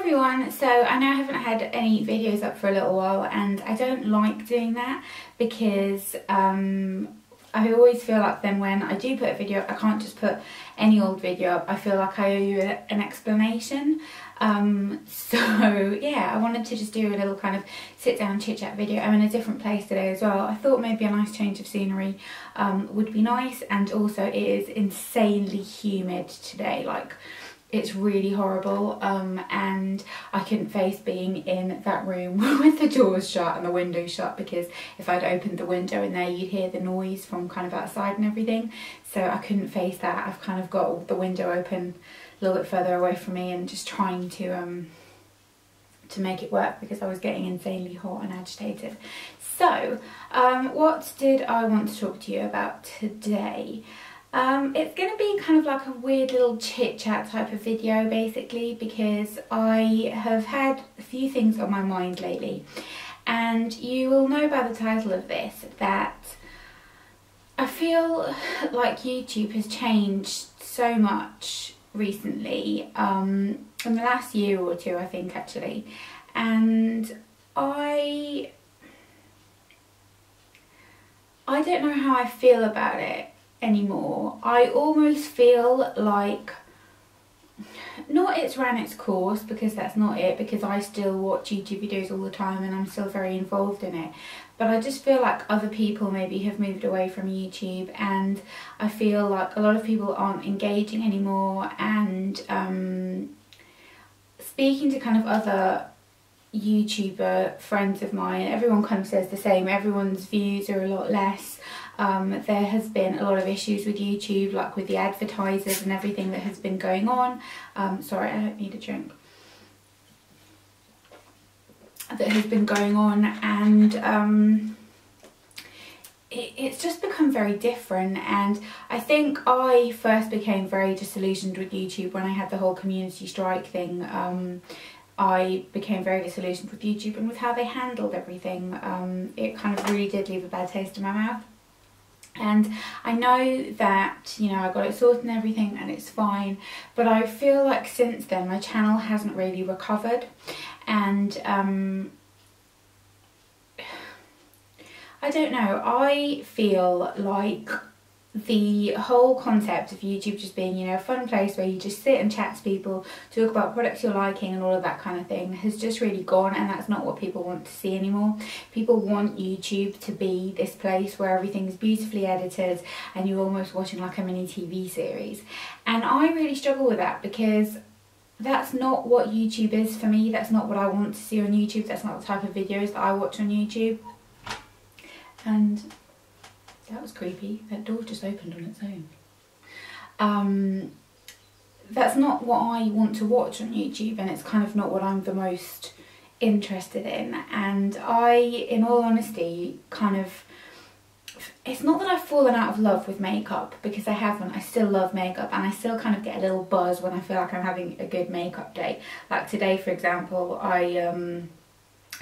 everyone, so I know I haven't had any videos up for a little while and I don't like doing that because I always feel like then when I do put a video up, I can't just put any old video up. I feel like I owe you an explanation. So yeah, I wanted to just do a little kind of sit down chit chat video. I'm in a different place today as well. I thought maybe a nice change of scenery would be nice, and also it is insanely humid today. Like, it's really horrible, and I couldn't face being in that room with the doors shut and the windows shut, because if I'd opened the window in there you'd hear the noise from kind of outside and everything, so I couldn't face that. I've kind of got the window open a little bit further away from me and just trying to make it work because I was getting insanely hot and agitated. So what did I want to talk to you about today? It's going to be kind of like a weird little chit chat type of video basically, because I have had a few things on my mind lately, and you will know by the title of this that I feel like YouTube has changed so much recently, in the last year or two I think actually, and I don't know how I feel about it anymore. I almost feel like, not it's ran its course, because that's not it, because I still watch YouTube videos all the time and I'm still very involved in it, but I just feel like other people maybe have moved away from YouTube, and I feel like a lot of people aren't engaging anymore, and speaking to kind of other YouTuber friends of mine, everyone kind of says the same. Everyone's views are a lot less. There has been a lot of issues with YouTube, like with the advertisers and everything that has been going on. Sorry, I don't need a drink. That has been going on, and it's just become very different. And I think I first became very disillusioned with YouTube when I had the whole community strike thing. I became very disillusioned with YouTube and with how they handled everything. It kind of really did leave a bad taste in my mouth. And I know that, you know, I got it sorted and everything and it's fine, but I feel like since then my channel hasn't really recovered, and I don't know, I feel like the whole concept of YouTube just being, you know, a fun place where you just sit and chat to people, talk about products you're liking and all of that kind of thing has just really gone, and that's not what people want to see anymore. People want YouTube to be this place where everything's beautifully edited and you're almost watching like a mini TV series, and I really struggle with that because that's not what YouTube is for me. That's not what I want to see on YouTube. That's not the type of videos that I watch on YouTube. And that was creepy. That door just opened on its own. That's not what I want to watch on YouTube, and it's kind of not what I'm the most interested in. And I, in all honesty, kind of, it's not that I've fallen out of love with makeup, because I haven't. I still love makeup, and I still kind of get a little buzz when I feel like I'm having a good makeup day. Like today, for example, I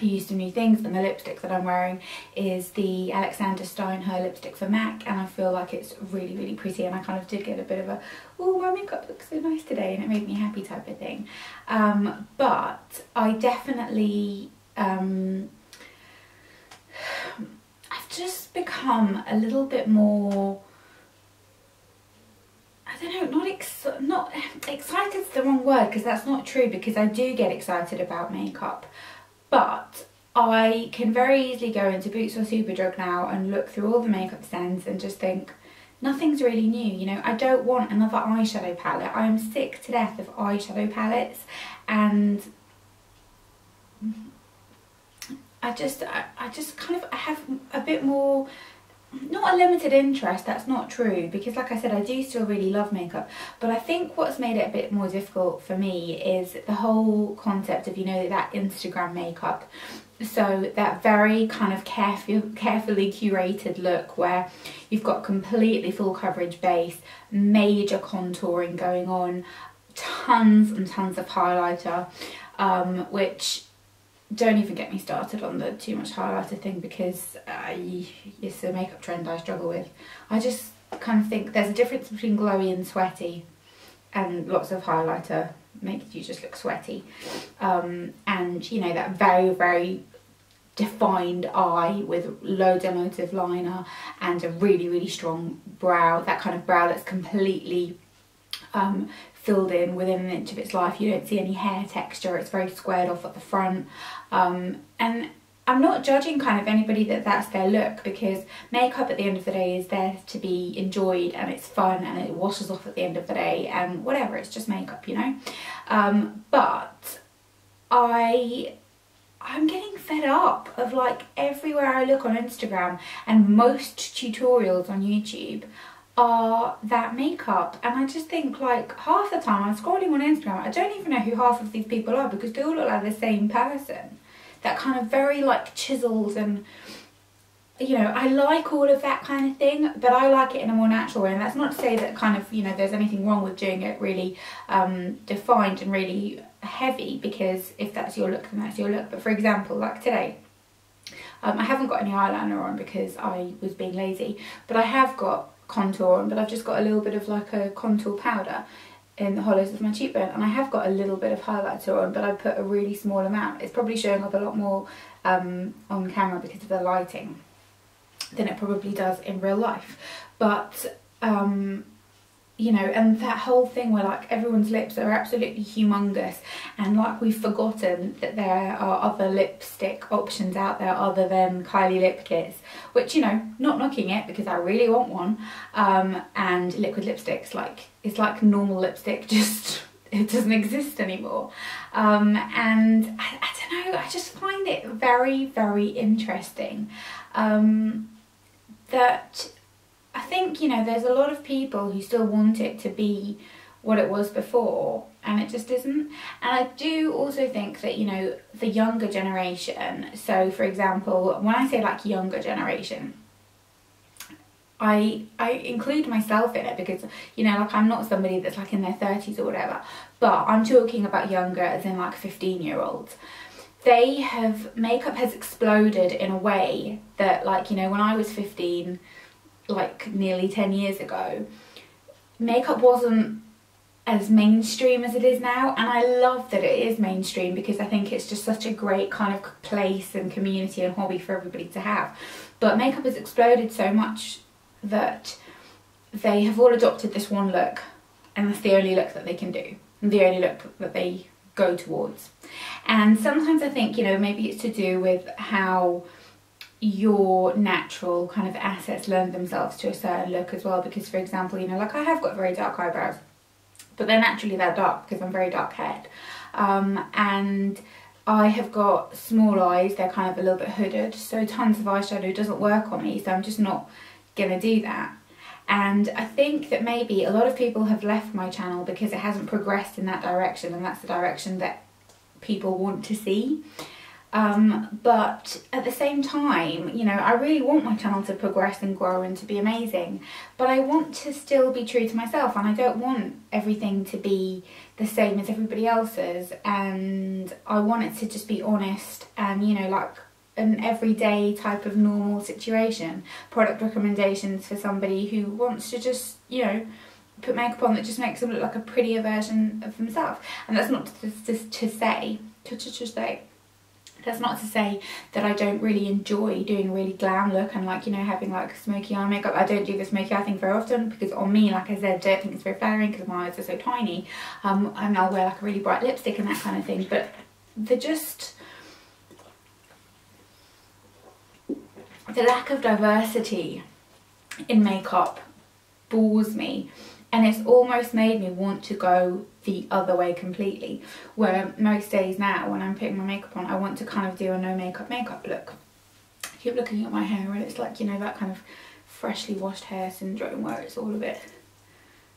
used some new things, and the lipstick that I'm wearing is the Alexander Steinher lipstick for MAC, and I feel like it's really, really pretty, and I kind of did get a bit of a, oh, my makeup looks so nice today, and it made me happy type of thing. But I definitely, I've just become a little bit more, I don't know, not excited's the wrong word, because that's not true, because I do get excited about makeup. But I can very easily go into Boots or Superdrug now and look through all the makeup stands and just think, nothing's really new, you know. I don't want another eyeshadow palette. I am sick to death of eyeshadow palettes, and I just kind of, I have a bit more, not a limited interest, that's not true, because like I said, I do still really love makeup, but I think what's made it a bit more difficult for me is the whole concept of, you know, that Instagram makeup. So that very kind of carefully curated look where you've got completely full coverage base, major contouring going on, tons and tons of highlighter, which, don't even get me started on the too much highlighter thing, because it's a makeup trend I struggle with. I just kind of think there's a difference between glowy and sweaty, and lots of highlighter makes you just look sweaty, and you know, that very, very defined eye with loads and loads of liner and a really, really strong brow, that kind of brow that's completely filled in within an inch of its life. You don't see any hair texture, it's very squared off at the front, and I'm not judging kind of anybody that's their look, because makeup at the end of the day is there to be enjoyed, and it's fun, and it washes off at the end of the day, and whatever, it's just makeup, you know. But I'm getting fed up of, like, everywhere I look on Instagram and most tutorials on YouTube are that makeup, and I just think, like, half the time I'm scrolling on Instagram, I don't even know who half of these people are, because they all look like the same person. That kind of very, like, chiseled, and, you know, I like all of that kind of thing, but I like it in a more natural way. And that's not to say that kind of, you know, there's anything wrong with doing it really defined and really heavy, because if that's your look, then that's your look. But for example, like today, I haven't got any eyeliner on because I was being lazy, but I have got contour on, but I've just got a little bit of, like, a contour powder in the hollows of my cheekbone, and I have got a little bit of highlighter on, but I put a really small amount. It's probably showing up a lot more on camera because of the lighting than it probably does in real life. But you know, and that whole thing where, like, everyone's lips are absolutely humongous, and, like, we've forgotten that there are other lipstick options out there other than Kylie Lip Kits, which, you know, not knocking it because I really want one, and liquid lipsticks, like, it's like normal lipstick, just it doesn't exist anymore. And I don't know, I just find it very, very interesting that I think, you know, there's a lot of people who still want it to be what it was before, and it just isn't. And I do also think that, you know, the younger generation, so for example, when I say, like, younger generation, I include myself in it because, you know, like, I'm not somebody that's, like, in their 30s or whatever, but I'm talking about younger as in, like, 15-year-olds. Makeup has exploded in a way that, like, you know, when I was 15, like, nearly 10 years ago, makeup wasn't as mainstream as it is now, and I love that it is mainstream because I think it's just such a great kind of place and community and hobby for everybody to have. But makeup has exploded so much that they have all adopted this one look, and that's the only look that they can do, and the only look that they go towards. And sometimes I think, you know, maybe it's to do with how your natural kind of assets lend themselves to a certain look as well, because, for example, you know, like, I have got very dark eyebrows, but they're naturally that dark because I'm very dark haired, and I have got small eyes, they're kind of a little bit hooded, so tons of eyeshadow doesn't work on me, so I'm just not gonna do that. And I think that maybe a lot of people have left my channel because it hasn't progressed in that direction, and that's the direction that people want to see. But at the same time, you know, I really want my channel to progress and grow and to be amazing, but I want to still be true to myself, and I don't want everything to be the same as everybody else's, and I want it to just be honest and, you know, like, an everyday type of normal situation. Product recommendations for somebody who wants to just, you know, put makeup on that just makes them look like a prettier version of themselves. And that's not that's not to say that I don't really enjoy doing a really glam look and, like, you know, having, like, smoky eye makeup. I don't do the smoky eye thing very often because on me, like I said, I don't think it's very flattering because my eyes are so tiny, and I'll wear, like, a really bright lipstick and that kind of thing. But the lack of diversity in makeup bores me, and it's almost made me want to go the other way completely, where most days now when I'm putting my makeup on, I want to kind of do a no makeup look. I keep looking at my hair and it's like, you know, that kind of freshly washed hair syndrome where it's all a bit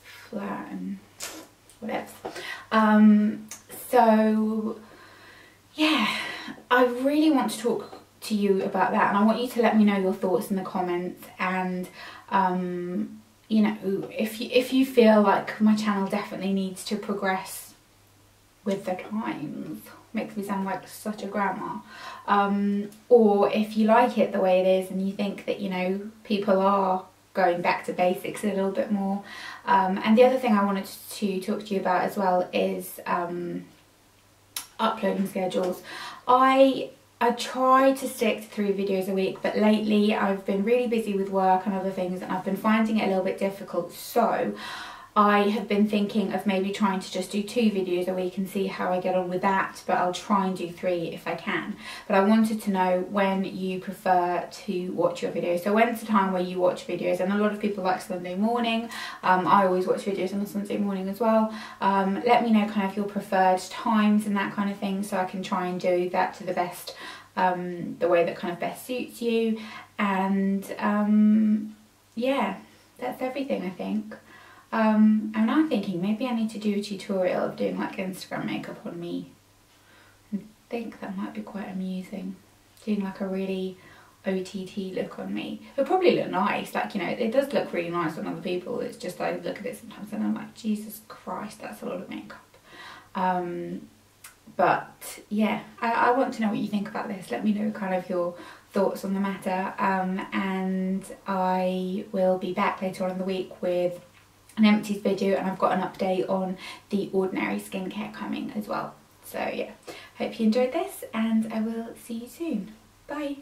flat and whatever. So yeah, I really want to talk to you about that, and I want you to let me know your thoughts in the comments, and you know, if you feel like my channel definitely needs to progress with the times, makes me sound like such a grandma, or if you like it the way it is and you think that, you know, people are going back to basics a little bit more. And the other thing I wanted to talk to you about as well is uploading schedules. I try to stick to 3 videos a week, but lately I've been really busy with work and other things, and I've been finding it a little bit difficult. So I have been thinking of maybe trying to just do 2 videos a week and see how I get on with that, but I'll try and do 3 if I can. But I wanted to know when you prefer to watch your videos. So when's the time where you watch videos? And a lot of people like Sunday morning. I always watch videos on a Sunday morning as well. Let me know kind of your preferred times and that kind of thing, so I can try and do that to the best, the way that kind of best suits you. And yeah, that's everything, I think. And I'm thinking maybe I need to do a tutorial of doing like Instagram makeup on me. I think that might be quite amusing. Doing like a really OTT look on me. It'll probably look nice, like, you know, it does look really nice on other people. It's just I look at it sometimes and I'm like, Jesus Christ, that's a lot of makeup. But yeah, I want to know what you think about this. Let me know kind of your thoughts on the matter. And I will be back later on in the week with an empties video, and I've got an update on the Ordinary skincare coming as well. So yeah, hope you enjoyed this, and I will see you soon. Bye.